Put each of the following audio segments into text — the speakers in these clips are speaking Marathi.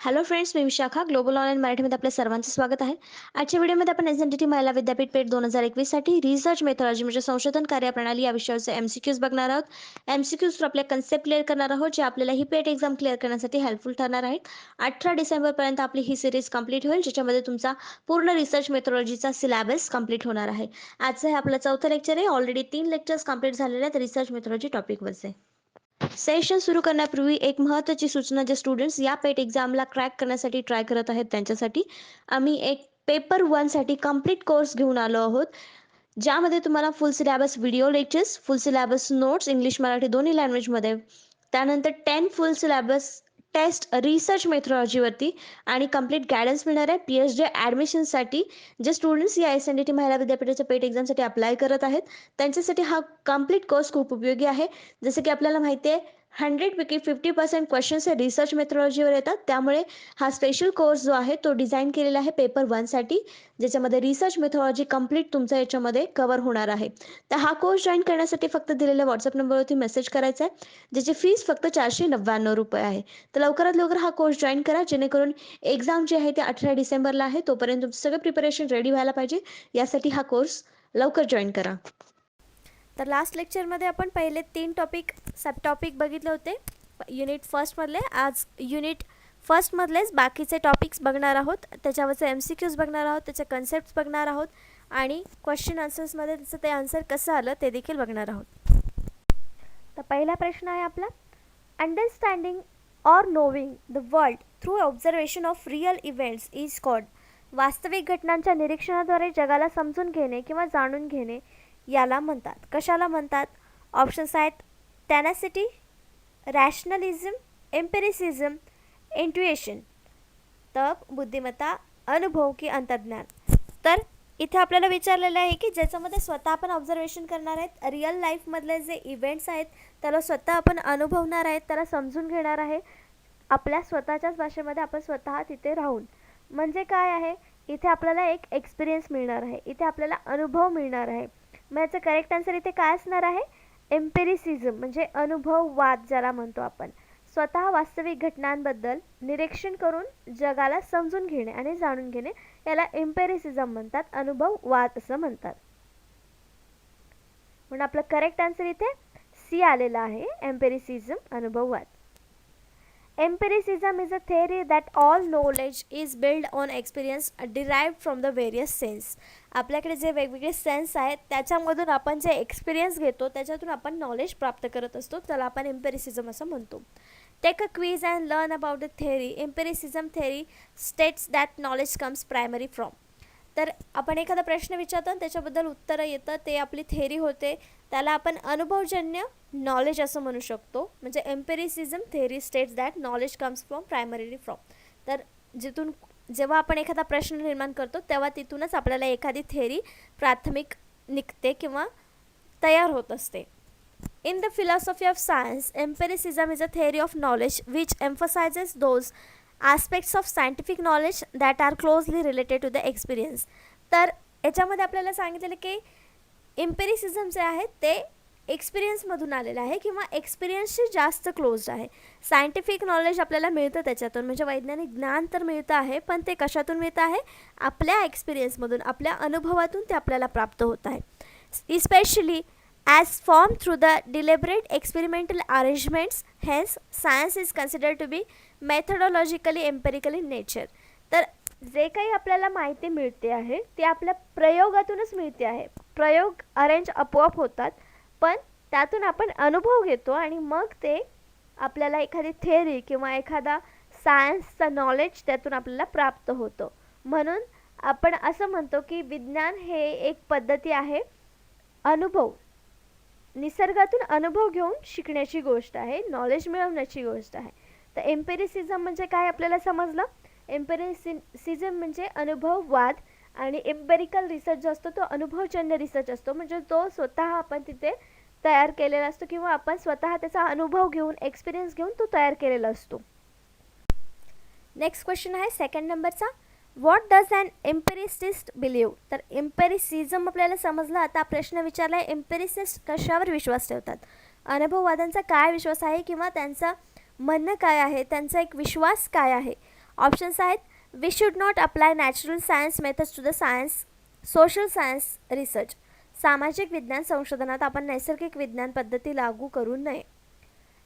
हॅलो फ्रेंड्स, मी विशाखा. ग्लोबल ऑनलाईन मराठीमध्ये आपल्या सर्वांचं स्वागत आहे. आजच्या व्हिडिओमध्ये आपण एस.एन.डी.टी. महिला विद्यापीठ पेठ 2021 साठी रिसर्च मेथॉलॉजी म्हणजे संशोधन कार्यप्रणाली या विषयाचे एमसीक्यूज बघणार आहोत. एमसीक्यूज आपल्या कन्सेप्ट क्लिअर करणार आहोत, जे आपल्याला ही पेठ एक्झाम क्लिअर करण्यासाठी हेल्पफुल ठरणार आहेत. 18 डिसेंबरपर्यंत आपली ही सिरीज कंप्लीट होईल, ज्याच्यामध्ये तुमचा पूर्ण रिसर्च मेथॉलॉजीचा सिलेबस कंप्लीट होणार आहे. आजचं हे आपलं चौथं लेक्चर आहे. ऑलरेडी 3 लेक्चर्स कंप्लीट झालेले आहेत रिसर्च मेथॉलॉजी टॉपिकवरचे. सेशन सुरू करण्यापूर्वी एक महत्त्वाची सूचना, जे स्टुडंट्स या पेट एक्झामला क्रॅक करण्यासाठी ट्राय करत आहेत त्यांच्यासाठी आम्ही एक पेपर 1 साठी कंप्लीट कोर्स घेऊन आलो आहोत, ज्यामध्ये तुम्हाला फुल सिलेबस व्हिडिओ लेक्चर्स, फुल सिलेबस नोट्स इंग्लिश मराठी दोन्ही लँग्वेजमध्ये, त्यानंतर 10 फुल सिलेबस टेस्ट रिसर्च मेथॉलॉजीवरती आणि कंप्लीट गायडन्स मिळणार आहे पीएचडी ॲडमिशनसाठी. जे स्टुडंट्स या एस.एन.डी.टी. महिला विद्यापीठाच्या पेट एक्झामसाठी अप्लाय करत आहेत त्यांच्यासाठी हा कंप्लीट कोर्स खूप उपयोगी आहे. जसं की आपल्याला माहिती आहे, 100पैकी 50% क्वेश्चन्स हे रिसर्च मेथॉलॉजीवर येतात. त्यामुळे हा स्पेशल कोर्स जो आहे तो डिझाईन केलेला आहे पेपर 1 साठी, ज्याच्यामध्ये रिसर्च मेथॉलॉजी कंप्लीट तुमचा याच्यामध्ये कव्हर होणार आहे. तर हा कोर्स जॉईन करण्यासाठी फक्त दिलेल्या व्हॉट्सअप नंबरवरती मेसेज करायचा आहे, ज्याची फीस फक्त ₹499 आहे. तर लवकरात लवकर हा कोर्स जॉईन करा, जेणेकरून एक्झाम जी आहे ती 18 डिसेंबरला आहे, तोपर्यंत तुमचं सगळं प्रिपरेशन रेडी व्हायला पाहिजे. यासाठी हा कोर्स लवकर जॉईन करा. तर लास्ट लेक्चरमध्ये आपण पहिले 3 सब टॉपिक बघितले होते युनिट फर्स्टमधले. आज युनिट फर्स्टमधलेच बाकीचे टॉपिक्स बघणार आहोत. त्याच्यावरचे एमसीक्यूज बघणार आहोत, त्याचे कन्सेप्ट्स बघणार आहोत आणि क्वेश्चन आन्सर्समध्ये त्याचं ते आन्सर कसं आलं ते देखील बघणार आहोत. तर पहिला प्रश्न आहे आपला, understanding or नोविंग the world through observation of real events is called. वास्तविक घटनांच्या निरीक्षणाद्वारे जगाला समजून घेणे किंवा जाणून घेणे याला म्हणतात. कशाला म्हणतात? ऑप्शन्स आहेत टॅनॅसिटी, रॅशनलिझम, एम्पिरिसिझम, इंट्युएशन. तर बुद्धिमत्ता, अनुभव की अंतर्ज्ञान. तर इथे आपल्याला विचारलेलं आहे की ज्याच्यामध्ये स्वतः आपण ऑब्झर्वेशन करणार आहेत, रिअल लाईफमधले जे इव्हेंट्स आहेत त्याला स्वतः आपण अनुभवणार आहेत, त्याला समजून घेणार आहे आपल्या स्वतःच्याच भाषेमध्ये, आपण स्वतः तिथे राहून. म्हणजे काय आहे, इथे आपल्याला एक एक्सपिरियन्स मिळणार आहे, इथे आपल्याला अनुभव मिळणार आहे. मग याचं करेक्ट आन्सर इथे काय असणार आहे? एम्पिरिसिझम म्हणजे अनुभववाद ज्याला म्हणतो आपण. स्वतः वास्तविक घटनांबद्दल निरीक्षण करून जगाला समजून घेणे आणि जाणून घेणे याला एम्पिरिसिझम म्हणतात, अनुभववाद असं म्हणतात. म्हणून आपलं करेक्ट आन्सर इथे सी आलेला आहे, एम्पिरिसिझम, अनुभववाद. Empiricism is a theory that all knowledge is built on experience derived from the various sense. आपल्याकडे जे वेगवेगळे सेन्स आहेत त्याच्यामधून आपण जे एक्सपिरियन्स घेतो त्याच्यातून आपण नॉलेज प्राप्त करत असतो, त्याला आपण एम्पिरिसिझम असं म्हणतो. Take a quiz and learn about the theory. Empiricism theory states that knowledge comes primary from. तर आपण एखादा प्रश्न विचारतो आणि त्याच्याबद्दल उत्तरं येतं, ते आपली थेअरी होते, त्याला आपण अनुभवजन्य नॉलेज असं म्हणू शकतो. म्हणजे empiricism theory states that knowledge comes from primary from. तर जिथून जेव्हा आपण एखादा प्रश्न निर्माण करतो तेव्हा तिथूनच आपल्याला एखादी थेअरी प्राथमिक निघते किंवा तयार होत असते. In the philosophy of science, empiricism is a theory of knowledge which emphasizes those aspects of scientific knowledge that are closely related to the experience. तर याच्यामध्ये आपल्याला सांगितलेलं की एम्पिरिसिझम जे आहे ते एक्सपिरियन्समधून आलेलं आहे किंवा एक्सपिरियन्सशी जास्त क्लोज्ड आहे. सायंटिफिक नॉलेज आपल्याला मिळतं त्याच्यातून, म्हणजे वैज्ञानिक ज्ञान तर मिळतं आहे, पण ते कशातून मिळतं आहे? आपल्या एक्सपिरियन्समधून, आपल्या अनुभवातून ते आपल्याला प्राप्त होत आहे. Especially as formed through the deliberate experimental arrangements. Hence science is considered to be methodologically empirical in nature. तर जे काही आपल्याला माहिती मिळते आहे ते आपल्या प्रयोगातूनच मिळते आहे. प्रयोग अरेंज आपोआप होतात, पण त्यातून आपण अनुभव घेतो आणि मग ते आपल्याला एखादी थेअरी किंवा एखादा सायन्सचं नॉलेज त्यातून आपल्याला प्राप्त होतं. म्हणून आपण असं म्हणतो की विज्ञान हे एक पद्धती आहे, अनुभव, निसर्गातून अनुभव घेऊन शिकण्याची गोष्ट आहे, नॉलेज मिळवण्याची गोष्ट आहे. तर एम्पिरिसिझम म्हणजे काय आपल्याला समजलं? एम्पिरिसिझम म्हणजे अनुभववाद आणि एम्पेरिकल रिसर्च जो असतो तो अनुभवजन्य रिसर्च असतो, म्हणजे तो स्वतः आपण तिथे तयार केलेला असतो किंवा आपण स्वतः त्याचा अनुभव घेऊन, एक्सपिरियन्स घेऊन तो तयार केलेला असतो. नेक्स्ट क्वेश्चन आहे सेकंड नंबरचा, व्हॉट डज अन एम्पिरिसिस्ट बिलीव्ह. तर एम्पिरिसिझम आपल्याला समजलं. आता प्रश्न विचारला आहे एम्पिरिसिस्ट कशावर विश्वास ठेवतात. अनुभववाद्यांचा काय विश्वास आहे किंवा त्यांचं म्हणणं काय आहे, त्यांचा एक विश्वास काय आहे. ऑप्शन्स आहेत, we should not apply natural science methods to the science social science research. सामाजिक विज्ञान संशोधनात आपण नैसर्गिक विज्ञान पद्धती लागू करू नये.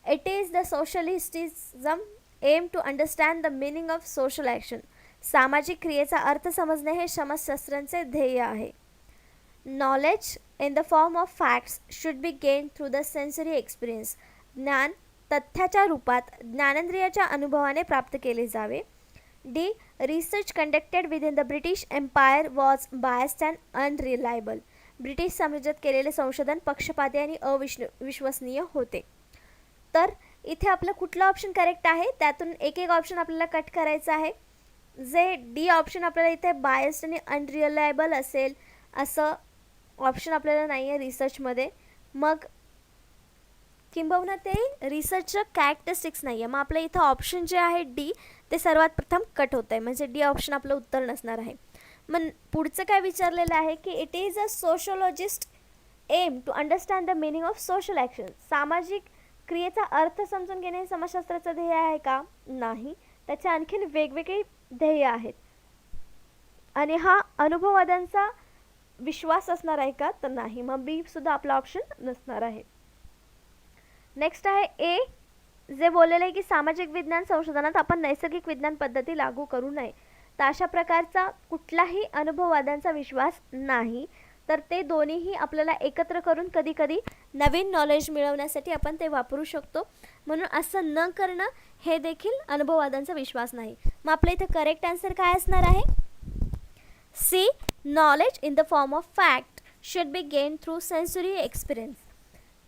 It is the socialistism aim to understand the meaning of social action. सामाजिक क्रियेचा अर्थ समजणे हे समाजशास्त्रांचे ध्येय आहे. Knowledge in the form of facts should be gain through the sensory experience. ज्ञान तथ्याच्या रूपात ज्ञानेंद्रियाच्या अनुभवाने प्राप्त केले जावे. D, research conducted within the British empire was biased and unreliable. British साम्राज्यात केलेले संशोधन पक्षपाती आणि अविश्वसनीय होते. तर इथे आपलं कुठलं ऑप्शन करेक्ट आहे, त्यातून एक एक ऑप्शन आपल्याला कट करायचं आहे. जे डी ऑप्शन आपल्याला इथे बायस्ड आणि अनरिलायबल असेल असं ऑप्शन आपल्याला नाही आहे रिसर्चमध्ये, मग किंबहुना ते रिसर्चचं कॅरेक्टरिस्टिक्स नाही आहे. मग आपलं इथं ऑप्शन जे आहे डी ते सर्वात प्रथम कट होत आहे, म्हणजे डी ऑप्शन आपलं उत्तर नसणार आहे. मग पुढचं काय विचारलेलं आहे की it is a sociologist aim to understand the meaning of social action. सामाजिक क्रियेचा अर्थ समजून घेणे हे समाजशास्त्राचं ध्येय आहे का? नाही, त्याचे आणखीन वेगवेगळे ध्येय आहेत. आणि हा अनुभववाद्यांचा विश्वास असणार आहे का? तर नाही, मग बी सुद्धा आपला ऑप्शन नसणार आहे. नेक्स्ट आहे ए, जे बोललेलं आहे की सामाजिक विज्ञान संशोधनात आपण नैसर्गिक विज्ञान पद्धती लागू करू नये. तर अशा प्रकारचा कुठलाही अनुभववाद्यांचा विश्वास नाही. तर ते दोन्हीही आपल्याला एकत्र करून कधी कधी नवीन नॉलेज मिळवण्यासाठी आपण ते वापरू शकतो. म्हणून असं न करणं हे देखील अनुभववादांचा विश्वास नाही. मग आपल्या इथं करेक्ट आन्सर काय असणार आहे? C, knowledge in the form of fact should be gain through sensory experience.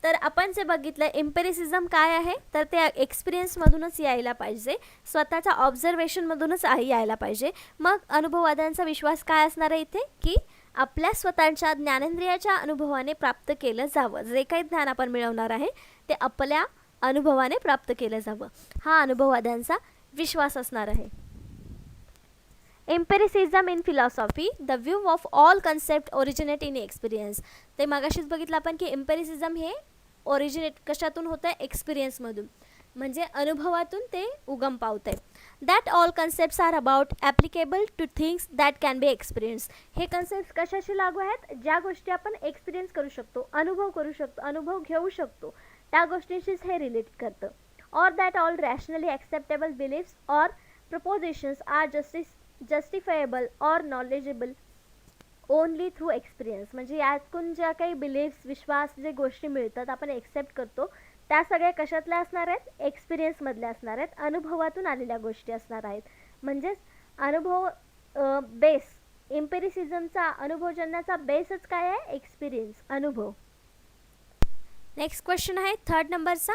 तर आपण जे बघितलं एम्पिरिसिझम काय आहे, तर ते एक्सपिरियन्समधूनच यायला पाहिजे, स्वतःच्या ऑब्झर्वेशनमधूनच यायला पाहिजे. मग अनुभववादांचा विश्वास काय असणार आहे इथे की आपल्या स्वतःच्या ज्ञानेंद्रियाच्या अनुभवाने प्राप्त केलं जावं. जे काही ज्ञान आपण मिळवणार आहे ते आपल्या अनुभवाने प्राप्त केलं जावं, हा अनुभववाद्यांचा विश्वास असणार आहे. Empiricism in philosophy, the view of all concept originate in experience. ते मागाशीच बघितलं आपण की एम्पिरिसिझम हे ओरिजिनेट कशातून होतं? एक्सपिरियन्समधून, म्हणजे अनुभवातून ते उगम पावत आहे. That all concepts are about applicable to things that can be experience. हे कन्सेप्ट कशाशी लागू आहेत? ज्या गोष्टी आपण एक्सपिरियन्स करू शकतो, अनुभव करू शकतो, अनुभव घेऊ शकतो, त्या गोष्टीशीच हे रिलेट करतं. Or that all rationally acceptable beliefs or propositions are justifiable or knowledgeable only through experience. म्हणजे यातून ज्या काही बिलीफ्स, विश्वास, जे गोष्टी मिळतात आपण एक्सेप्ट करतो, त्या सगळ्या कशातल्या असणार आहेत? एक्सपिरियन्समधल्या असणार आहेत, अनुभवातून आलेल्या गोष्टी असणार आहेत. म्हणजेच अनुभव बेस, एम्पिरिसिझमचा अनुभवजन्याचा बेसच काय आहे? एक्सपिरियन्स, अनुभव. नेक्स्ट क्वेश्चन आहे थर्ड नंबरचा,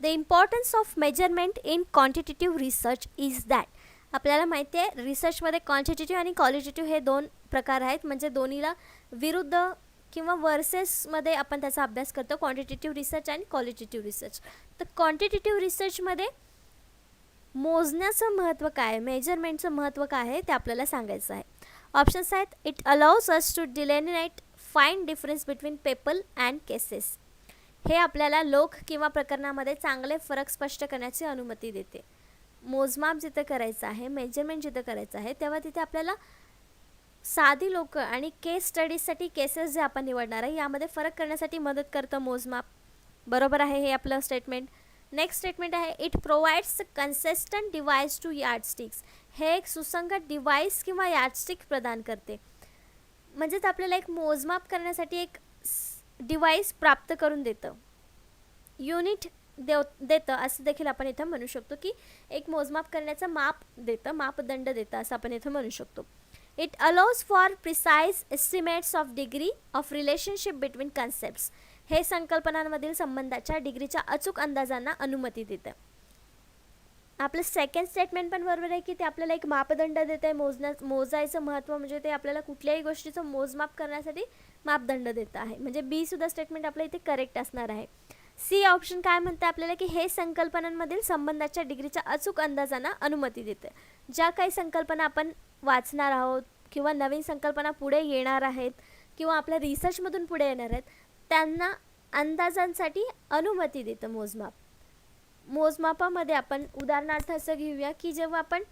the importance of measurement in quantitative research is that. आपल्याला माहिती आहे रिसर्चमध्ये क्वांटिटेटिव्ह आणि क्वालिटेटिव्ह हे दोन प्रकार आहेत, म्हणजे दोन्हीला विरुद्ध किंवा वर्सेसमध्ये आपण त्याचा अभ्यास करतो, क्वांटिटेटिव्ह रिसर्च आणि क्वालिटेटिव्ह रिसर्च. तर क्वांटिटेटिव्ह रिसर्चमध्ये मोजण्याचं महत्त्व काय आहे, मेजरमेंटचं महत्त्व काय आहे ते आपल्याला सांगायचं आहे. ऑप्शन्स आहेत, it allows us to delineate fine difference between people and cases. हे आपल्याला लोक किंवा प्रकरणामध्ये चांगले फरक स्पष्ट करण्याची अनुमती देते. मोजमाप जिथं करायचं आहे, मेजरमेंट जिथं करायचं आहे, तेव्हा तिथे आपल्याला साधी लोक आणि केस स्टडीजसाठी केसेस जे आपण निवडणार आहे यामध्ये फरक करण्यासाठी मदत करतं मोजमाप. बरोबर आहे हे आपलं स्टेटमेंट. नेक्स्ट स्टेटमेंट आहे, it provides consistent device to yardsticks. हे एक सुसंगत डिव्हाइस किंवा यार्डस्टिक प्रदान करते. म्हणजेच आपल्याला एक मोजमाप करण्यासाठी एक डिव्हाइस प्राप्त करून देतं, युनिट देतं असं देखील आपण इथं म्हणू शकतो, की एक मोजमाप करण्याचं माप देतं, मापदंड देतं असं आपण इथं म्हणू शकतो. It allows for precise estimates of degree of relationship between concepts. हे संकल्पनांमधील संबंधाच्या डिग्रीच्या अचूक अंदाजांना अनुमती देतं. आपलं सेकंड स्टेटमेंट पण बरोबर आहे की ते आपल्याला एक मापदंड देतं आहे. मोजायचं महत्त्व म्हणजे ते आपल्याला कुठल्याही गोष्टीचं मोजमाप करण्यासाठी मापदंड देतं आहे. म्हणजे बी सुद्धा स्टेटमेंट आपल्या इथे करेक्ट असणार आहे. सी ऑप्शन काय म्हणते आपल्याला की हे संकल्पनांमधील संबंधाच्या डिग्रीच्या अचूक अंदाजांना अनुमती देते. ज्या काही संकल्पना आपण वाचणार आहोत किंवा नवीन संकल्पना पुढे येणार आहेत किंवा आपल्या रिसर्चमधून पुढे येणार आहेत त्यांना अंदाजांसाठी अनुमती देतं मोजमाप. मोजमापामध्ये आपण उदाहरणार्थ असं घेऊया की जेव्हा आपण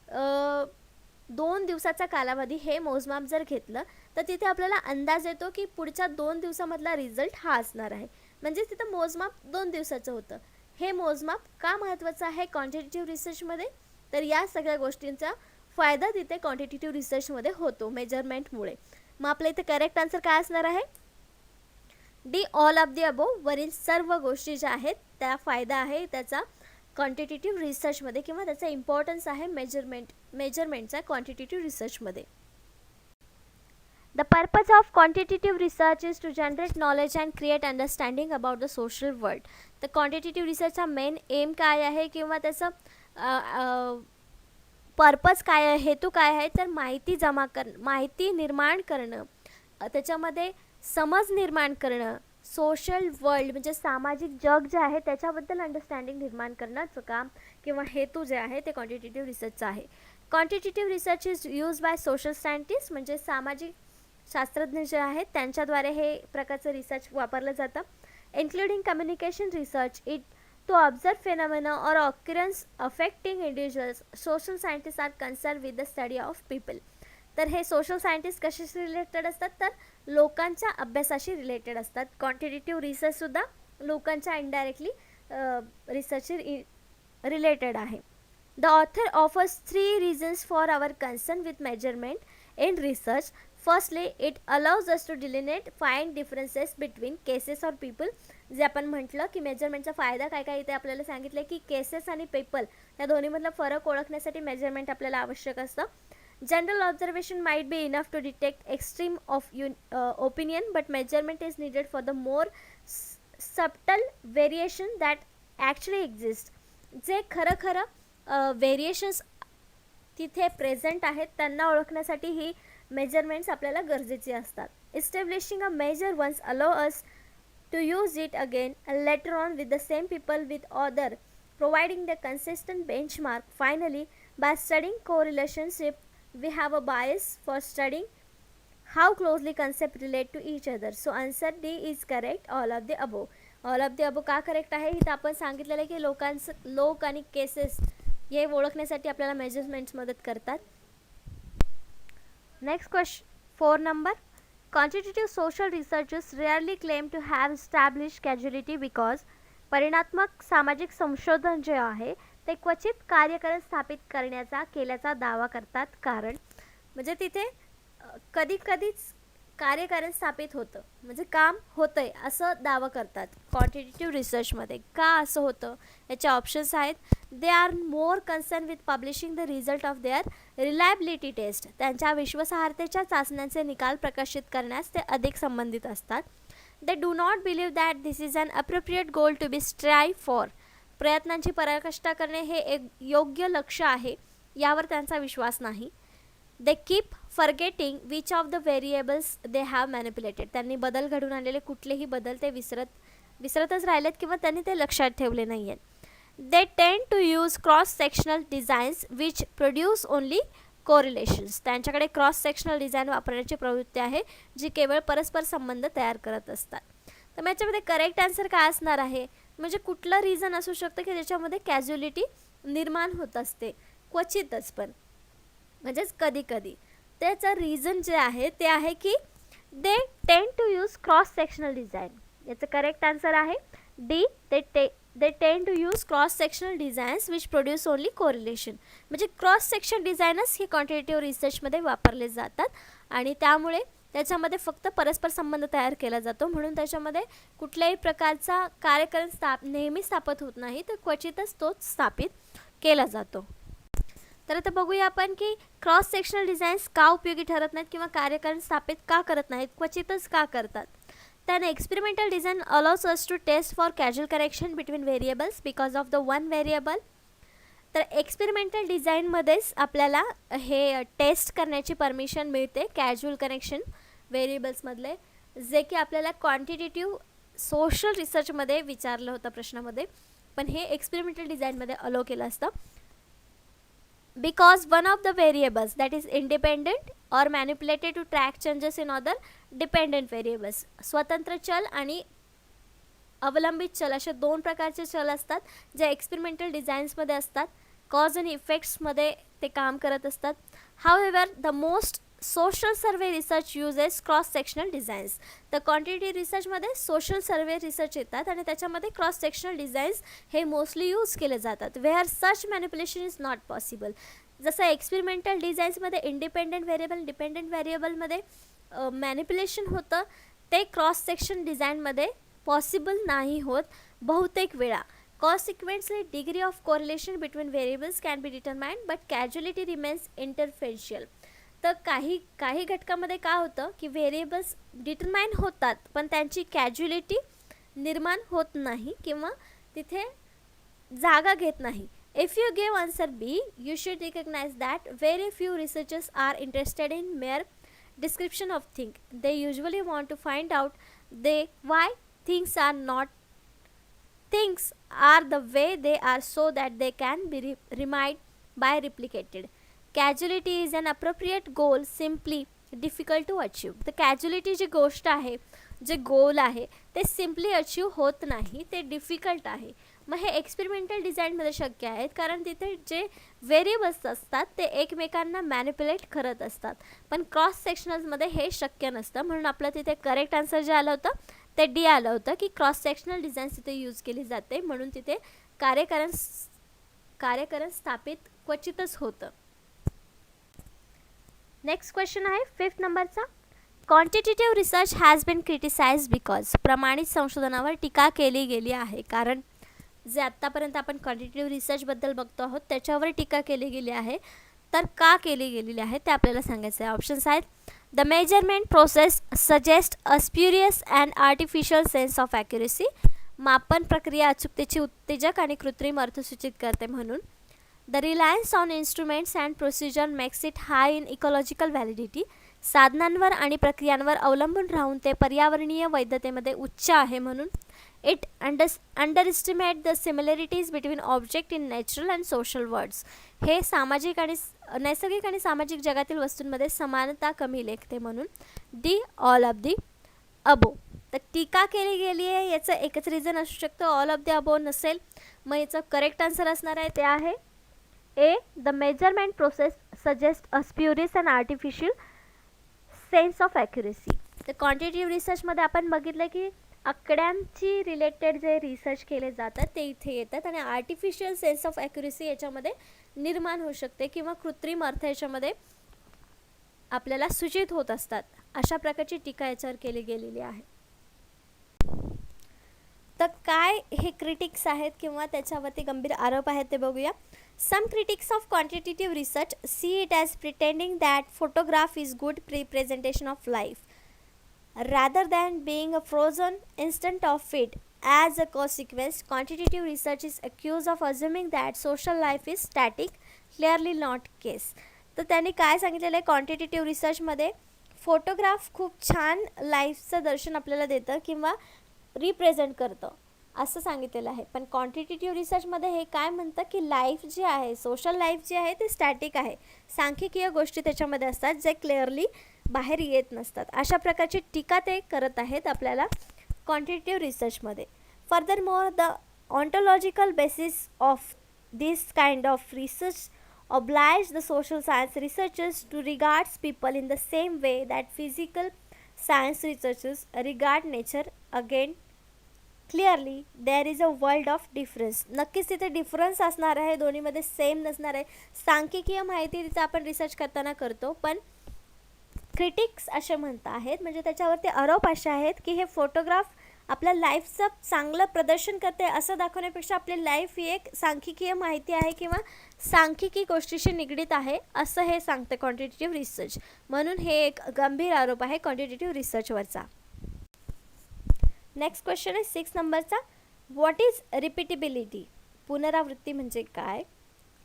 2 दिवसाचा कालावधी हे मोजमाप जर घेतलं तर तिथे आपल्याला अंदाज येतो की पुढच्या 2 दिवसामधला रिझल्ट हा असणार आहे. म्हणजे तिथं मोजमाप 2 दिवसाचं होतं. हे मोजमाप का महत्त्वाचं आहे क्वांटिटेटिव्ह रिसर्चमध्ये? तर या सगळ्या गोष्टींचा फायदा तिथे क्वांटिटेटिव्ह रिसर्चमध्ये होतो मेजरमेंटमुळे. मग आपल्या इथे करेक्ट आन्सर काय असणार आहे? D, all of the above. वरील सर्व गोष्टी ज्या आहेत त्या फायदा आहे त्याचा क्वांटिटेटिव्ह रिसर्चमध्ये किंवा त्याचा इम्पॉर्टन्स आहे मेजरमेंटचा क्वांटिटेटिव्ह रिसर्चमध्ये. The purpose of quantitative research is to generate knowledge and create understanding about the social world. तर क्वांटिटेटिव्ह रिसर्चचा मेन एम काय आहे किंवा त्याचं पर्पज काय आहे, हेतू काय आहे? तर माहिती निर्माण करणं, त्याच्यामध्ये समज निर्माण करणं, सोशल वर्ल्ड म्हणजे सामाजिक जग जे आहे त्याच्याबद्दल अंडरस्टँडिंग निर्माण करण्याचं काम किंवा हेतू जे आहे ते क्वांटिटेटिव्ह रिसर्चचा आहे. Quantitative research is use by social scientist म्हणजे सामाजिक शास्त्रज्ञ जे आहेत त्यांच्याद्वारे हे प्रकारचं रिसर्च वापरलं जातं. Including communication research, it to observe phenomena or occurrence affecting individuals. Social scientists are concerned with the study of people. तर हे सोशल सायंटिस्ट कशाशी रिलेटेड असतात? तर लोकांच्या अभ्यासाशी रिलेटेड असतात. क्वांटिटेटिव्ह रिसर्चसुद्धा लोकांच्या इनडायरेक्टली रिसर्चशी रिलेटेड आहे. The author offers 3 reasons for our concern with measurement in research. Firstly, it allows us to delineate, find differences between cases or people. जे आपण म्हटलं की मेजरमेंटचा फायदा काय काय इथे आपल्याला सांगितलं की केसेस आणि पीपल या दोन्हीमधला फरक ओळखण्यासाठी मेजरमेंट आपल्याला आवश्यक असतं. General observation might be enough to detect extreme of opinion but measurement is needed for the more subtle variation that actually exist. जे खरं व्हेरिएशन्स तिथे प्रेझेंट आहेत त्यांना ओळखण्यासाठी ही मेजरमेंट्स आपल्याला गरजेची असतात. Establishing a measure once allow us to use it again and later on with the same people with other, providing the consistent benchmark. Finally, by studying correlationship, we have a bias for studying how closely concepts relate to each other. So answer D is correct, all of the above. All of the above का करेक्ट आहे? इथं आपण सांगितलेलं आहे की लोक आणि केसेस हे ओळखण्यासाठी आपल्याला मेजरमेंट्स मदत करतात. Next question 4 number. Quantitative social researchers rarely claim to have established causality because परिणात्मक सामाजिक संशोधन जे आहे ते क्वचित कार्यकारण स्थापित केल्याचा दावा करतात. कारण म्हणजे तिथे कधीच कार्यकारण स्थापित होतं म्हणजे काम होतंय असं दावा करतात क्वांटिटेटिव्ह रिसर्चमध्ये. का असं होतं? याचे ऑप्शन्स आहेत. They are more concern with publishing the result of their reliability test. त्यांच्या विश्वासार्हतेच्या चाचण्यांचे निकाल प्रकाशित करण्यास ते अधिक संबंधित असतात. They do not believe that this is an appropriate goal to be strive for. प्रयत्नांची पराकाष्ठा करणे हे एक योग्य लक्ष्य आहे यावर त्यांचा विश्वास नाही. They keep forgetting which of the variables they have manipulated. त्यांनी बदल घडून आणलेले कुठलेही बदल ते विसरतच राहिलेत किंवा त्यांनी ते लक्षात ठेवले नाही आहेत. They tend to use cross sectional designs which produce only correlations. त्यांच्याकडे क्रॉस सेक्शनल डिझाईन वापरण्याची प्रवृत्ती आहे जी केवळ परस्पर संबंध तयार करत असतात. तर मग याच्यामध्ये करेक्ट आन्सर काय असणार आहे? म्हणजे कुठलं रिझन असू शकतं की ज्याच्यामध्ये कॅज्युअलिटी निर्माण होत असते क्वचितच, पण म्हणजेच कधी. त्याचं रिझन जे आहे ते आहे की they tend to use cross sectional design. याचं करेक्ट आन्सर आहे D. They tend to use cross sectional designs which produce only correlation. म्हणजे क्रॉस सेक्शन डिझाईनच हे क्वांटिटेटिव्ह रिसर्चमध्ये वापरले जातात आणि त्यामुळे त्याच्यामध्ये फक्त परस्पर संबंध तयार केला जातो. म्हणून त्याच्यामध्ये कुठल्याही प्रकारचा कार्यकारण नेहमी स्थापित होत नाही, तर क्वचितच तोच स्थापित केला जातो. तर आता बघूया आपण की क्रॉस सेक्शनल डिझाईन्स का उपयोगी ठरत नाहीत किंवा कार्यकारण स्थापित का करत नाहीत, क्वचितच का करतात. Then experimental design allows us to test for causal connection between variables because of the one variable. तर एक्सपेरिमेंटल डिझाईनमध्येच आपल्याला हे टेस्ट करण्याची परमिशन मिळते कॅज्युअल कनेक्शन व्हेरिएबल्समधले, जे की आपल्याला क्वांटिटेटिव्ह सोशल रिसर्चमध्ये विचारलं होतं प्रश्नामध्ये, पण हे एक्सपेरिमेंटल डिझाईनमध्ये अलो केलं असतं. Because one of the variables that is independent or manipulated to track changes in other dependent variables. स्वतंत्र चल आणि अवलंबित चल असे 2 प्रकारचे चल असतात जे एक्सपेरिमेंटल डिझाईन्समध्ये असतात. कॉज आणि इफेक्ट्समध्ये ते काम करत असतात. However the most social survey research uses cross sectional designs. तर क्वांटिटेटिव्ह रिसर्चमध्ये सोशल सर्वे रिसर्च येतात आणि त्याच्यामध्ये क्रॉस सेक्शनल डिझाईन्स हे मोस्टली यूज केले जातात. Where such manipulation is not possible. जसं एक्सपेरिमेंटल डिझाईन्समध्ये इंडिपेंडंट व्हेरिएबल डिपेंडंट व्हेरिएबलमध्ये मॅनिप्युलेशन होतं, ते क्रॉस सेक्शन डिझाईनमध्ये पॉसिबल नाही होत बहुतेक वेळा. Consequently, degree of correlation between variables can be determined, but causality remains interferential. तर काही घटकामध्ये काय होतं की व्हेरिएबल्स डिटरमाइन होतात पण त्यांची कॅज्युलिटी निर्माण होत नाही किंवा तिथे जागा घेत नाही. If you give answer B, you should recognize that very few researchers are interested in mere description of things. They usually want to find out why things are the way they are so that they can be remade by replicated. Causality is an appropriate goal, simply difficult to achieve. तर कॅज्युलिटी जी गोष्ट आहे, जे गोल आहे ते सिम्पली अचीव होत नाही, ते डिफिकल्ट आहे. मग हे एक्सपेरिमेंटल डिझाईनमध्ये शक्य आहेत कारण तिथे जे व्हेरिएबल्स असतात ते एकमेकांना मॅनिप्युलेट करत असतात. पण क्रॉस सेक्शनल्समध्ये हे शक्य नसतं. म्हणून आपलं तिथे करेक्ट आन्सर जे आलं होतं ते डी आलं होतं की क्रॉस सेक्शनल डिझाईन्स तिथे यूज केली जाते, म्हणून तिथे कार्यकरण स्थापित क्वचितच होतं. नेक्स्ट क्वेश्चन आहे 5th नंबरचा. Quantitative research has been criticised because. प्रमाणित संशोधनावर टीका केली गेली आहे कारण जे आत्तापर्यंत आपण क्वांटिटेटिव्ह रिसर्चबद्दल बघतो आहोत त्याच्यावर टीका केली गेली आहे. तर का केली गेलेली आहे ते आपल्याला सांगायचं आहे. ऑप्शन्स आहेत. The measurement process suggest a spurious and artificial sense of accuracy. मापन प्रक्रिया अचूकतेची उत्तेजक आणि कृत्रिम अर्थ सूचित करते म्हणून. The Reliance on instruments and procedure makes it high in ecological validity. साधनांवर आणि प्रक्रियांवर अवलंबून राहून ते पर्यावरणीय वैधतेमध्ये उच्च आहे म्हणून. It underestimate the similarities between object in natural and social words. हे नैसर्गिक आणि सामाजिक जगातील वस्तूंमध्ये समानता कमी लेखते म्हणून. डी ऑल ऑफ दी अबो. तर टीका केली गेली आहे याचं एकच रिझन असू शकतं, ऑल ऑफ द अबो नसेल. मग याचं करेक्ट आन्सर असणार आहे ते आहे A. The measurement process suggest a spurious and artificial sense of accuracy. तर क्वांटिटेटिव्ह रिसर्चमध्ये आपण बघितलं की आकड्यांची रिलेटेड जे रिसर्च केले जातात ते इथे येतात आणि आर्टिफिशियल सेन्स ऑफ ॲक्युरेसी याच्यामध्ये निर्माण होऊ शकते किंवा कृत्रिम अर्थ याच्यामध्ये आपल्याला सूचित होत असतात. अशा प्रकारची टीका याच्यावर केली गेलेली आहे. तर काय हे क्रिटिक्स आहेत किंवा त्याच्यावरती गंभीर आरोप आहेत ते बघूया. Some critics of quantitative research see it as pretending that photograph is good representation of life rather than being a frozen instant of it. As a consequence, quantitative research is accused of assuming that social life is static. Clearly not case. तर त्यांनी काय सांगितलेलं आहे, क्वांटिटेटिव्ह रिसर्चमध्ये फोटोग्राफ खूप छान लाईफचं दर्शन आपल्याला देतं किंवा रिप्रेझेंट करतं असं सांगितलेलं आहे. पण क्वांटिटेटिव्ह रिसर्चमध्ये हे काय म्हणतं की लाईफ जी आहे, सोशल लाईफ जी आहे ती स्टॅटिक आहे. सांख्यिकीय गोष्टी त्याच्यामध्ये असतात जे क्लिअरली बाहेर येत नसतात. अशा प्रकारची टीका ते करत आहेत आपल्याला क्वांटिटेटिव्ह रिसर्चमध्ये. Further more the ontological basis of this kind of research oblige the social science researchers to regard people in the same way that physical science researchers regard nature. Again, clearly there is a world of difference. नक्कीच तिथे डिफरन्स असणार आहे, दोन्हीमध्ये सेम नसणार आहे. सांख्यिकीय माहिती तिथे आपण रिसर्च करताना करतो, पण क्रिटिक्स असे म्हणत आहेत म्हणजे त्याच्यावरती आरोप असे आहेत की हे फोटोग्राफ आपल्या लाईफचं चांगलं प्रदर्शन करते असं दाखवण्यापेक्षा आपली लाईफ ही एक सांख्यिकीय माहिती आहे किंवा सांख्यिकी गोष्टीशी निगडीत आहे असं हे सांगते क्वांटिटेटिव्ह रिसर्च. म्हणून हे एक गंभीर आरोप आहे क्वांटिटेटिव्ह रिसर्चवरचा. नेक्स्ट क्वेश्चन आहे 6 नंबरचा. What is repeatability. पुनरावृत्ती म्हणजे काय.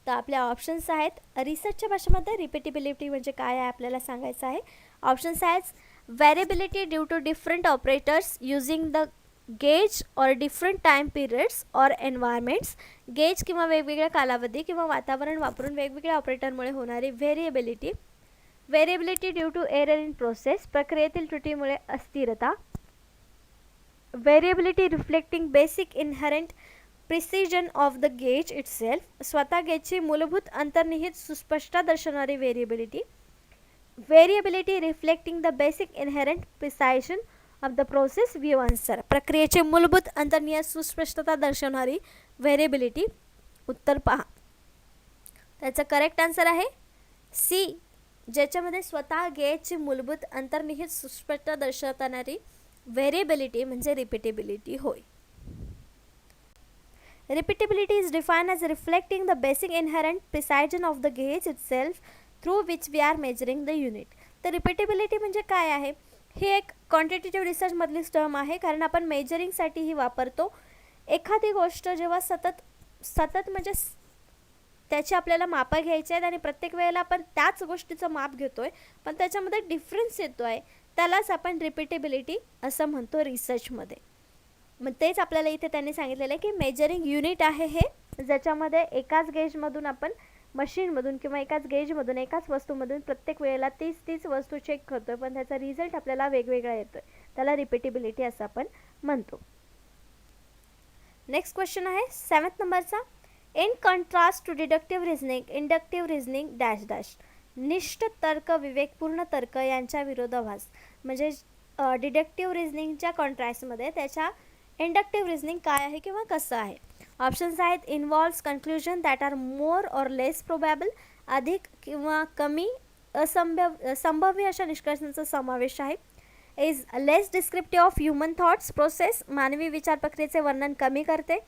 तर आपल्या ऑप्शन्स आहेत. रिसर्चच्या भाषेमध्ये रिपीटेबिलिटी म्हणजे काय आहे आपल्याला सांगायचं आहे. ऑप्शन्स आहेत. Variability due to different operators using the gauge or different time periods or environments. Gauge किंवा वेगवेगळ्या कालावधी किंवा वातावरण वापरून वेगवेगळ्या ऑपरेटरमुळे होणारी variability. Variability due to error in process. प्रक्रियेतील त्रुटीमुळे अस्थिरता. Variability reflecting basic inherent precision of the gauge itself, स्वतः गेजची मूलभूत अंतर्निहित सुस्पष्टता दर्शवणारी variability reflecting the basic inherent precision of the process view answer, प्रक्रियेची मूलभूत अंतर्निहित सुस्पष्टता दर्शवणारी व्हेरिएबिलिटी. उत्तर पहा. त्याचं करेक्ट आन्सर आहे सी, ज्याच्यामध्ये स्वतः गेजची मूलभूत अंतर्निहित सुस्पष्टता दर्शवणारी व्हेरिएबिलिटी म्हणजे रिपीटेबिलिटी होय. Repeatability is defined as reflecting the basic inherent precision of the gauge itself through which we are measuring the unit. तर रिपीटेबिलिटी म्हणजे काय आहे? ही एक क्वांटिटेटिव्ह रिसर्चमधली टर्म आहे, कारण आपण मेजरिंगसाठी ही वापरतो. एखादी गोष्ट जेव्हा सतत म्हणजे त्याची आपल्याला मापं घ्यायची आहेत आणि प्रत्येक वेळेला आपण त्याच गोष्टीचं माप घेतोय, पण त्याच्यामध्ये डिफरन्स येतो आहे, त्यालाच आपण रिपीटेबिलिटी असं म्हणतो रिसर्चमध्ये. मग तेच आपल्याला इथे त्यांनी सांगितलेलं आहे की मेजरिंग युनिट आहे हे, ज्याच्यामध्ये एकाच गेजमधून आपण मशीनमधून किंवा एकाच गेजमधून एकाच वस्तूमधून प्रत्येक वेळेला तीच वस्तू चेक करतोय, पण त्याचा रिझल्ट आपल्याला वेगवेगळा येतोय, त्याला रिपीटेबिलिटी असं आपण म्हणतो. नेक्स्ट क्वेश्चन आहे 7th नंबरचा. In contrast to deductive reasoning, inductive reasoning dash dash, निष्ठ तर्क विवेकपूर्ण तर्क यांच्या विरोधाभास. म्हणजे डिडक्टिव्ह रिझनिंगच्या कॉन्ट्रास्टमध्ये त्याच्या इंडक्टिव्ह रिझनिंग काय आहे किंवा कसं आहे. ऑप्शन्स आहेत involves conclusion that are more or less probable, अधिक किंवा कमी संभाव्य अशा निष्कर्षांचा समावेश आहे. Is less descriptive of human thoughts process, मानवी विचार प्रक्रियेचे वर्णन कमी करते.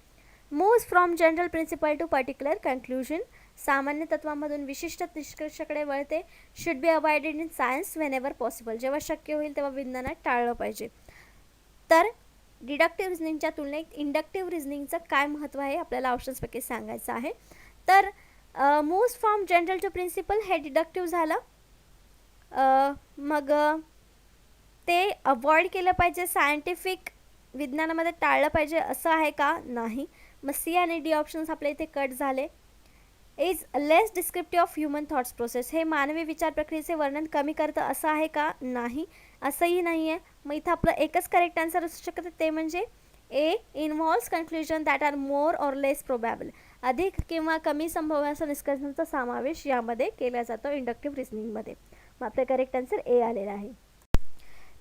Moves from general principle to particular conclusion, सामान्य तत्वामधून विशिष्ट निष्कर्षाकडे वळते. Should be avoided in science whenever possible, जेव्हा शक्य होईल तेव्हा विज्ञानात टाळलं पाहिजे. तर डिडक्टिव्ह रिझनिंगच्या तुलनेत इंडक्टिव्ह रिझनिंगचं काय महत्त्व आहे आपल्याला ऑप्शन्सपैकी सांगायचं आहे. तर moves from general to principle हे डिडक्टिव्ह झालं. मग ते अवॉइड केलं पाहिजे, सायंटिफिक विज्ञानामध्ये टाळलं पाहिजे असं आहे का? नाही. मग सी आणि डी ऑप्शन्स आपल्या इथे कट झाले. Is less descriptive of human thoughts process, हे मानवी विचार प्रक्रियेचे वर्णन कमी करतं असं आहे का? नाही, असंही नाही आहे. मग इथं आपलं एकच करेक्ट आन्सर असू शकतं, ते म्हणजे A, involves conclusion that are more or less probable, अधिक किंवा कमी संभाव्य निष्कर्षांचा समावेश यामध्ये केला जातो इंडक्टिव्ह रिझनिंगमध्ये. मग आपलं करेक्ट आन्सर ए आलेलं आहे.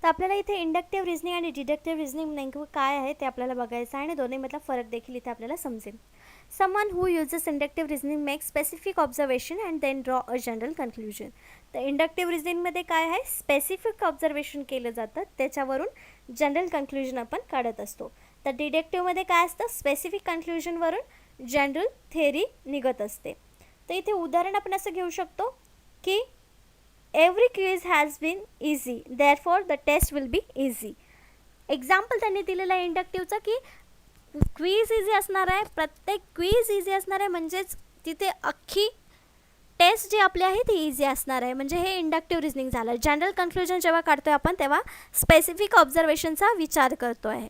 तर आपल्याला इथे इंडक्टिव्ह रिझनिंग आणि डिडक्टिव्ह रिझनिंग नेमकं काय आहे ते आपल्याला बघायचं आहे आणि दोन्हीमधला फरक देखील इथे आपल्याला समजेल. Someone who uses inductive reasoning makes specific observation and then draw a general conclusion. तर इंडक्टिव्ह रिझनिंगमध्ये काय आहे? स्पेसिफिक ऑब्झर्वेशन केलं जातं, त्याच्यावरून जनरल कन्क्लुजन आपण काढत असतो. तर डिडक्टिव्हमध्ये काय असतं? स्पेसिफिक कन्क्लुजनवरून जनरल थेअरी निघत असते. तर इथे उदाहरण आपण असं घेऊ शकतो की every quiz has been easy therefore the test will be easy. Example त्यांनी दिलेलं आहे इंडक्टिव्हचं की क्वीज इझी असणार आहे, प्रत्येक क्वीज इझी असणार आहे, म्हणजेच तिथे अख्खी टेस्ट जी आपली आहे ती इझी असणार आहे. म्हणजे हे इंडक्टिव्ह रिझनिंग झालं. जनरल कन्क्लुजन जेव्हा काढतोय आपण तेव्हा स्पेसिफिक ऑब्झर्वेशनचा विचार करतो आहे.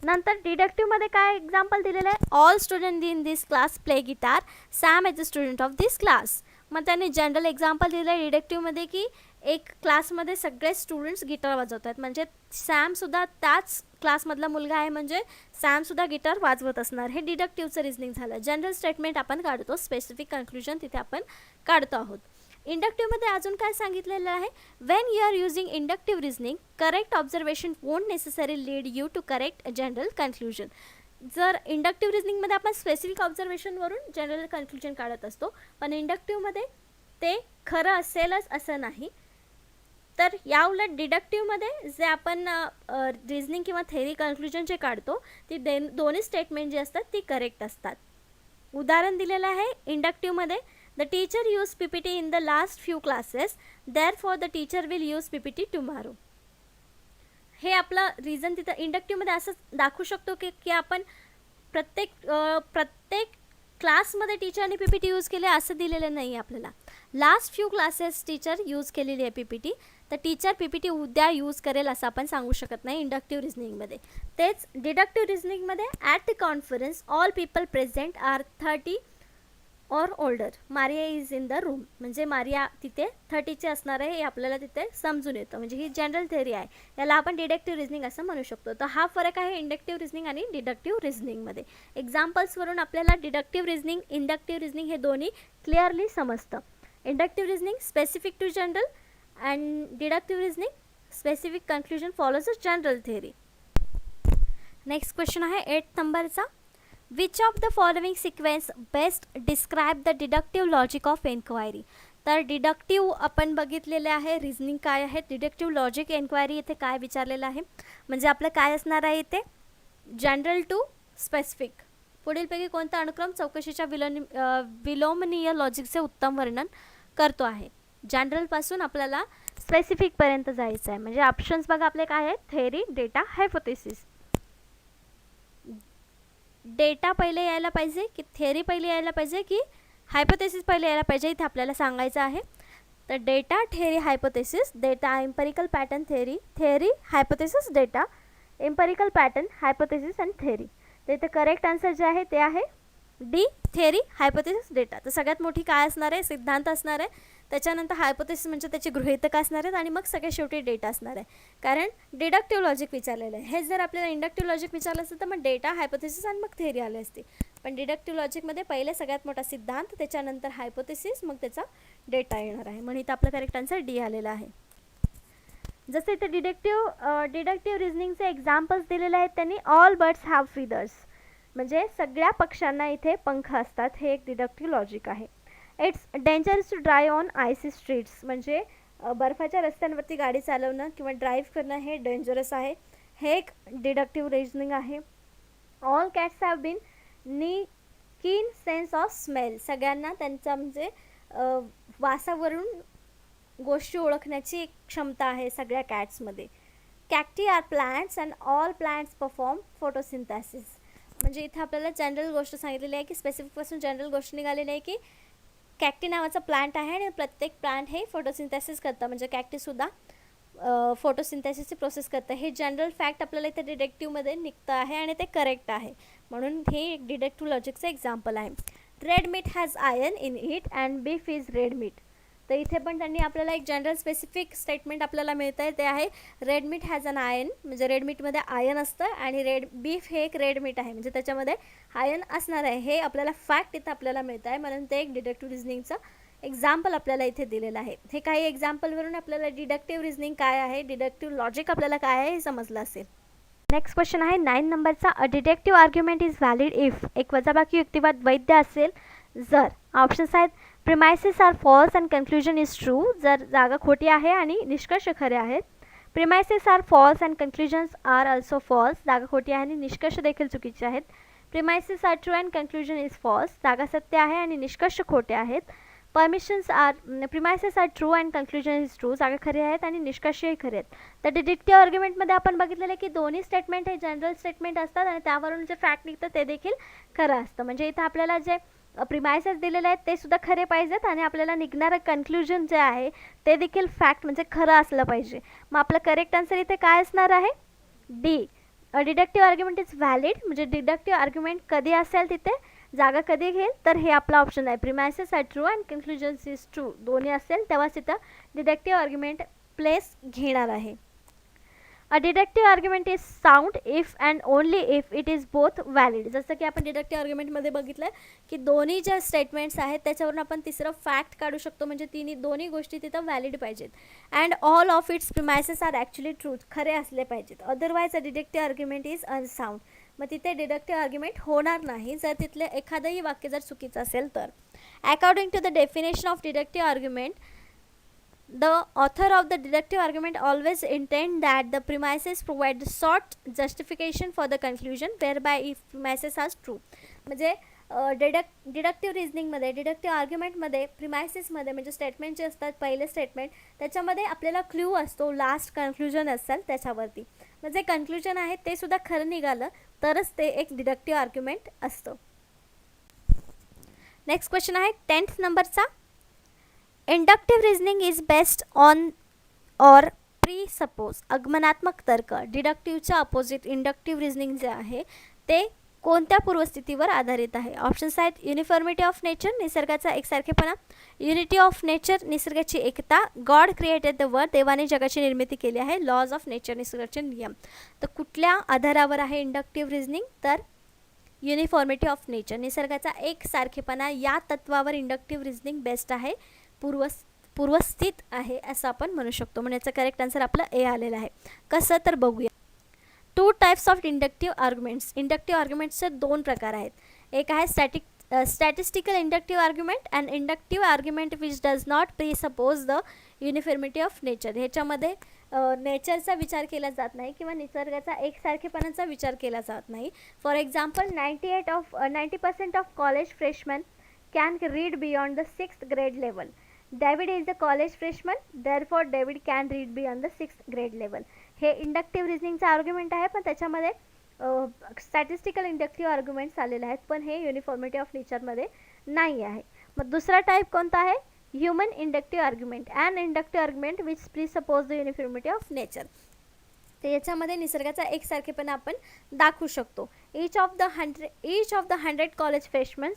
नंतर डिडक्टिव्हमध्ये काय एक्झाम्पल दिलेलं आहे? All student in this class play guitar, Sam is the student of this class. मग त्यांनी जनरल एक्झाम्पल दिलं आहे डिडक्टिव्हमध्ये की एक क्लासमध्ये सगळे स्टुडंट्स गिटार वाजवत आहेत, म्हणजे सॅमसुद्धा त्याच क्लासमधला मुलगा आहे, म्हणजे सॅमसुद्धा गिटार वाजवत असणार. हे डिडक्टिव्हचं रिझनिंग झालं. जनरल स्टेटमेंट आपण काढतो, स्पेसिफिक कन्क्लुजन तिथे आपण काढतो आहोत. इंडक्टिव्हमध्ये अजून काय सांगितलेलं आहे? When you are using inductive reasoning, correct observation won't necessary lead you to correct general conclusion. जर इंडक्टिव्ह रिझनिंगमध्ये आपण स्पेसिफिक ऑब्झर्वेशनवरून जनरल कन्क्लुजन काढत असतो, पण इंडक्टिव्हमध्ये ते खरं असेलच असं नाही. तर याउलट डिडक्टिव्हमध्ये जे आपण रिझनिंग किंवा थेअरी कन्क्लुजन जे काढतो ती दोन्ही स्टेटमेंट जी असतात ती करेक्ट असतात. उदाहरण दिलेलं आहे इंडक्टिव्हमध्ये, the teacher use PPT in the last few classes, therefore the teacher will use PPT tomorrow. हे आपलं रिझन तिथं इंडक्टिव्हमध्ये असं दाखवू शकतो की आपण प्रत्येक क्लासमध्ये टीचरने PPT यूज केले असं दिलेलं नाही आपल्याला. Last few classes teacher use केलेली आहे PPT, तर टीचर PPT उद्या यूज करेल असं आपण सांगू शकत नाही इंडक्टिव्ह रिझनिंगमध्ये. तेच डिडक्टिव्ह रिझनिंगमध्ये at the conference all people present are 30 or older. Maria is in the room, म्हणजे मारिया तिथे 30ची असणार आहे हे आपल्याला तिथे समजून येतं. म्हणजे ही जनरल थेअरी आहे. याला आपण डिडक्टिव्ह रिझनिंग असं म्हणू शकतो. तर हा फरक आहे इंडक्टिव्ह रिझनिंग आणि डिडक्टिव्ह रिझनिंगमध्ये. एक्झाम्पल्सवरून आपल्याला डिडक्टिव्ह रिझनिंग, इंडक्टिव्ह रिझनिंग हे दोन्ही क्लिअरली समजतं. Inductive reasoning specific to general and deductive reasoning specific conclusion follows a general theory. Next question आहे 8 नंबरचा. Which of the following sequence best describe the deductive logic of enquiry. तर डिडक्टिव्ह आपण बघितलेले आहे, रिझनिंग काय आहे, डिडक्टिव्ह लॉजिक एन्क्वायरी इथे काय विचारलेलं आहे. म्हणजे आपलं काय असणार आहे इथे, जनरल टू स्पेसिफिक. पुढीलपैकी कोणता अनुक्रम चौकशीच्या विलोमनीय लॉजिकचे उत्तम वर्णन करतो आहे. जनरलपासून आपल्याला स्पेसिफिकपर्यंत जायचं आहे. म्हणजे ऑप्शन्स बघा आपले काय आहेत, थेअरी, डेटा, हायपोथेसिस. डेटा पहिले यायला पाहिजे की थेअरी पहिले यायला पाहिजे की हायपोथेसिस पहिले यायला पाहिजे, इथे आपल्याला सांगायचं आहे. तर data, theory, hypothesis. Data, empirical pattern, theory. Theory, hypothesis, data. Empirical pattern, hypothesis and theory. तर इथे करेक्ट आन्सर जे आहे ते आहे डी, थेअरी, हायपोथेसिस, डेटा. तर सगळ्यात मोठी काय असणार आहे, सिद्धांत असणार आहे. त्याच्यानंतर हायपोथेसिस म्हणजे त्याची गृहीतक असणार आहेत आणि मग सगळ्यात शेवटी डेटा असणार आहे. कारण डिडक्टिव्ह लॉजिक विचारलेलं आहे. हे जर आपल्याला इंडक्टिव्ह लॉजिक विचारलं असतं तर मग डेटा, हायपोथेसिस आणि मग थेअरी आले असते. पण डिडक्टिव्ह लॉजिकमध्ये पहिले सगळ्यात मोठा सिद्धांत, त्याच्यानंतर हायपोथेसिस, मग त्याचा डेटा येणार आहे. म्हणून इथं आपलं करेक्ट आन्सर डी आलेला आहे. जसं इथे डिडक्टिव्ह रिझनिंगचे एक्झाम्पल्स दिलेले आहेत त्यांनी. ऑल बर्ड्स हॅव फीदर्स, म्हणजे सगळ्या पक्ष्यांना इथे पंख असतात. हे एक डिडक्टिव्ह लॉजिक आहे. It's dangerous to drive on icy streets, म्हणजे बर्फाच्या रस्त्यांवरती गाडी चालवणं किंवा ड्राईव्ह करणं हे डेंजरस आहे. हे एक डिडक्टिव्ह रिझनिंग आहे. ऑल कॅट्स हॅव बीन कीन सेन्स ऑफ स्मेल, सगळ्यांना त्यांचा म्हणजे वासावरून गोष्टी ओळखण्याची एक क्षमता आहे सगळ्या कॅट्समध्ये. Cacti are plants and all plants perform photosynthesis, म्हणजे इथे आपल्याला जनरल गोष्ट सांगितलेली आहे की स्पेसिफिकपासून जनरल गोष्ट निघालेली आहे की कॅक्टी नावाचा प्लांट आहे आणि प्रत्येक प्लांट हे फोटोसिंथेसिस करतं. म्हणजे कॅक्टीसुद्धा फोटोसिंथेसिसची प्रोसेस करतं. हे जनरल फॅक्ट आपल्याला इथे डिडक्टिव्हमध्ये निघतं आहे आणि ते करेक्ट आहे. म्हणून हे एक डिडक्टिव्ह लॉजिकचं एक्झाम्पल आहे. Red meat has iron in it and beef is red meat. तर इथे पण त्यांनी आपल्याला एक जनरल स्पेसिफिक स्टेटमेंट आपल्याला मिळतं आहे, ते आहे red meat has an iron, म्हणजे रेड मीटमध्ये आयर्न असतं आणि बीफ हे एक रेड मीट आहे, म्हणजे त्याच्यामध्ये आयर्न असणार आहे. हे आपल्याला फॅक्ट इथं आपल्याला मिळतं आहे. म्हणून ते एक डिडक्टिव्ह रिझनिंगचं एक्झाम्पल आपल्याला इथे दिलेलं आहे. हे काही एक्झाम्पलवरून आपल्याला डिडक्टिव्ह रिझनिंग काय आहे, डिडक्टिव्ह लॉजिक आपल्याला काय आहे हे समजलं असेल. नेक्स्ट क्वेश्चन आहे 9 नंबरचा. A deductive argument is valid if. एक वजाबाकी युक्तिवाद वैध असेल जर. ऑप्शन्स आहेत premises are false and conclusion is true, जर जागा खोटी आहे आणि निष्कर्ष खरे आहेत. Premises are false and conclusions are also false, जागा खोटी आहे आणि निष्कर्ष देखील चुकीचे आहेत. Premises are true and conclusion is false, जागा सत्य आहे आणि निष्कर्ष खोटे आहेत. Premises are true and conclusion is true, जागा खरे आहेत आणि निष्कर्षही खरे आहेत. तर डिडक्टिव्ह आर्ग्युमेंटमध्ये आपण बघितलेलं आहे की दोन्ही स्टेटमेंट हे जनरल स्टेटमेंट असतात आणि त्यावरून जे फॅक्ट निघतं ते देखील खरं असतं. म्हणजे इथं आपल्याला जे प्रिमायसेस दिलेले आहेत ते सुद्धा खरे पाहिजेत आणि आपल्याला निघणारं कन्क्ल्युजन जे आहे ते देखील फॅक्ट म्हणजे खरं असलं पाहिजे. मग आपलं करेक्ट आन्सर इथे काय असणार आहे, D. Deductive argument is valid, म्हणजे डिडक्टिव्ह आर्ग्युमेंट कधी असेल तिथे जागा कधी घेईल, तर हे आपला ऑप्शन आहे. Premises are true and conclusions is true, दोन्ही असेल तेव्हाच इथं डिडक्टिव्ह आर्ग्युमेंट प्लेस घेणार आहे. A deductive argument is sound if and only if it is both valid. जसं की आपण डिडक्टिव्ह आर्ग्युमेंटमध्ये बघितलं की दोन्ही ज्या स्टेटमेंट्स आहेत त्याच्यावरून आपण तिसरं फॅक्ट काढू शकतो, म्हणजे दोन्ही गोष्टी तिथं व्हॅलिड पाहिजेत. And all of its premises are actually truth, खरे असले पाहिजेत. Otherwise a deductive argument is unsound, मग तिथे डिडक्टिव्ह आर्ग्युमेंट होणार नाही जर तिथलं एखादंही वाक्य जर चुकीचं असेल तर. According to the definition of deductive argument, the author of the deductive argument always intend that the premises provide the sought justification for the conclusion whereby if premises are true. म्हणजे डिडक्टिव्ह रिझनिंगमध्ये, डिडक्टिव्ह आर्ग्युमेंटमध्ये, प्रिमायसेसमध्ये म्हणजे स्टेटमेंट जे असतात पहिले स्टेटमेंट त्याच्यामध्ये आपल्याला क्ल्यू असतो, लास्ट कन्क्ल्युजन असेल त्याच्यावरती. म्हणजे कन्क्ल्युजन आहे ते सुद्धा खरं निघालं तरच ते एक डिडक्टिव्ह आर्ग्युमेंट असतं. नेक्स्ट क्वेश्चन आहे 10th नंबरचा. Inductive reasoning is based on or presuppose. आगमनात्मक तर्क, डिडक्टिव्हच्या अपोजिट इंडक्टिव्ह रिझनिंग जे आहे ते कोणत्या पूर्वस्थितीवर आधारित आहे? ऑप्शन्स आहेत युनिफॉर्मिटी ऑफ नेचर, निसर्गाचा एकसारखेपणा, युनिटी ऑफ नेचर, निसर्गाची एकता, गॉड क्रिएटेड द वर्ल्ड, देवाने जगाची निर्मिती केली आहे, लॉज ऑफ नेचर, निसर्गाचे नियम. तर कुठल्या आधारावर आहे इंडक्टिव्ह रिझनिंग? तर युनिफॉर्मिटी ऑफ नेचर, निसर्गाचा एकसारखेपणा या तत्वावर इंडक्टिव्ह रिझनिंग बेस्ट आहे, पूर्वस्थित आहे असं आपण म्हणू शकतो. म्हणजे याचं करेक्ट आन्सर आपलं ए आलेलं आहे. कसं तर बघूया. 2 types of inductive arguments. Inductive आर्ग्युमेंट्सचे 2 प्रकार आहेत. एक आहे statistical inductive argument and inductive argument which does not presuppose the uniformity of nature. ह्याच्यामध्ये नेचरचा विचार केला जात नाही किंवा निसर्गाचा एकसारखेपणाचा विचार केला जात नाही. For example 90% of college freshman can read beyond the 6th grade level. David is a college freshman, therefore David can read beyond the 6th grade level. हे इंडक्टिव्ह रिझनिंगचा आर्ग्युमेंट आहे, पण त्याच्यामध्ये स्टॅटिस्टिकल इंडक्टिव्ह आर्ग्युमेंट्स आलेले आहेत, पण हे युनिफॉर्मिटी ऑफ नेचरमध्ये नाही आहे. मग दुसरा टाईप कोणता आहे? Human inductive argument and inductive argument which presuppose the uniformity of nature. तर याच्यामध्ये निसर्गाचा एकसारखेपणा आपण दाखवू शकतो. Each of the 100 college freshmen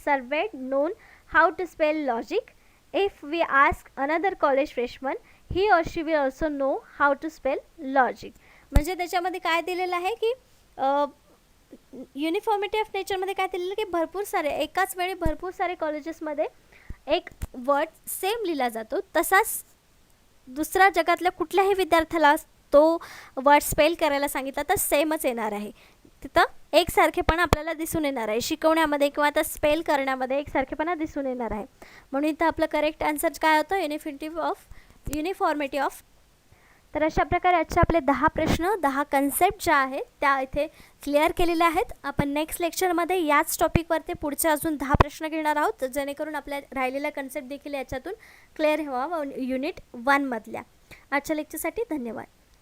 surveyed known how to spell logic. If we ask another college freshman, he or she will also know how to spell logic. म्हणजे त्याच्यामध्ये काय दिलेलं आहे की युनिफॉर्मिटी ऑफ नेचरमध्ये काय दिलेलं की भरपूर सारे एकाच वेळी भरपूर सारे कॉलेजेसमध्ये एक वर्ड सेम लिहिला जातो, तसाच दुसऱ्या जगातल्या कुठल्याही विद्यार्थ्याला तो वर्ड स्पेल करायला सांगितला तर सेमच येणार आहे. तिथं एकसारखेपणा आपल्याला दिसून येणार आहे, शिकवण्यामध्ये किंवा आता स्पेल करण्यामध्ये एकसारखेपणा दिसून येणार आहे. म्हणून इथं आपलं करेक्ट आन्सर काय होतं? Uniformity of. तर अशा प्रकारे आजचे आपले 10 प्रश्न 10 कन्सेप्ट ज्या आहेत त्या इथे क्लिअर केलेल्या आहेत. आपण नेक्स्ट लेक्चरमध्ये याच टॉपिकवरती पुढचे अजून 10 प्रश्न घेणार आहोत, जेणेकरून आपल्या राहिलेल्या कन्सेप्ट देखील याच्यातून क्लिअर व्हावा युनिट 1 मधल्या. आजच्या लेक्चरसाठी धन्यवाद.